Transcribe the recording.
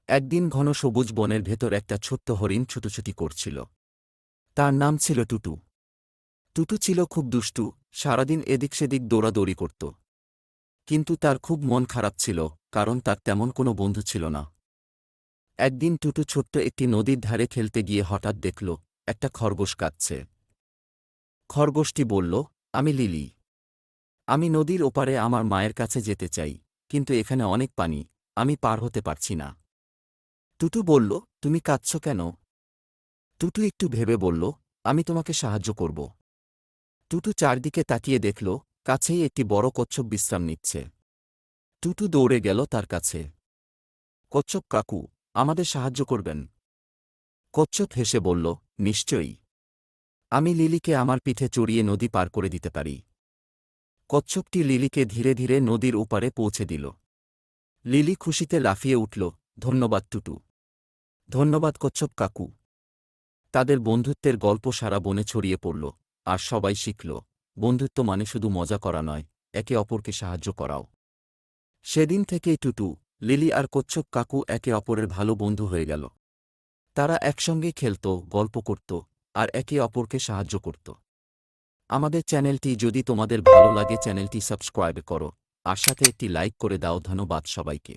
একদিন ঘন সবুজ বনের ভেতর একটা ছোট্ট হরিণ ছুটোছুটি করছিল। তার নাম ছিল টুটু। টুটু ছিল খুব দুষ্টু, সারাদিন এদিক সেদিক দৌড়াদৌড়ি করত। কিন্তু তার খুব মন খারাপ ছিল, কারণ তার তেমন কোনো বন্ধু ছিল না। একদিন টুটু ছোট্ট একটি নদীর ধারে খেলতে গিয়ে হঠাৎ দেখল একটা খরগোশ কাঁদছে। খরগোশটি বলল, আমি লিলি। আমি নদীর ওপারে আমার মায়ের কাছে যেতে চাই, কিন্তু এখানে অনেক পানি, আমি পার হতে পারছি না। টুটু বলল, তুমি কাঁদছ কেন? টুটু একটু ভেবে বলল, আমি তোমাকে সাহায্য করব। টুটু চারদিকে তাকিয়ে দেখল, কাছেই একটি বড় কচ্ছপ বিশ্রাম নিচ্ছে। টুটু দৌড়ে গেল তার কাছে। কচ্ছপ কাকু, আমাদের সাহায্য করবেন? কচ্ছপ হেসে বলল, নিশ্চয়ই। আমি লিলিকে আমার পিঠে চড়িয়ে নদী পার করে দিতে পারি। কচ্ছপটি লিলিকে ধীরে ধীরে নদীর ওপারে পৌঁছে দিল। লিলি খুশিতে লাফিয়ে উঠল, ধন্যবাদ টুটু। ধন্যবাদ কচ্ছপ কাকু। তাদের বন্ধুত্বের গল্প সারা বনে ছড়িয়ে পড়ল, আর সবাই শিখল, বন্ধুত্ব মানে শুধু মজা করা নয়, একে অপরকে সাহায্য করাও। সেদিন থেকেই টুটু, লিলি আর কচ্ছপ কাকু একে অপরের ভালো বন্ধু হয়ে গেল। তারা একসঙ্গে খেলত, গল্প করত, আর একে অপরকে সাহায্য করত। আমাদের চ্যানেলটি যদি তোমাদের ভালো লাগে চ্যানেলটি সাবস্ক্রাইব করো, আর সাথে একটি লাইক করে দাও। ধন্যবাদ সবাইকে।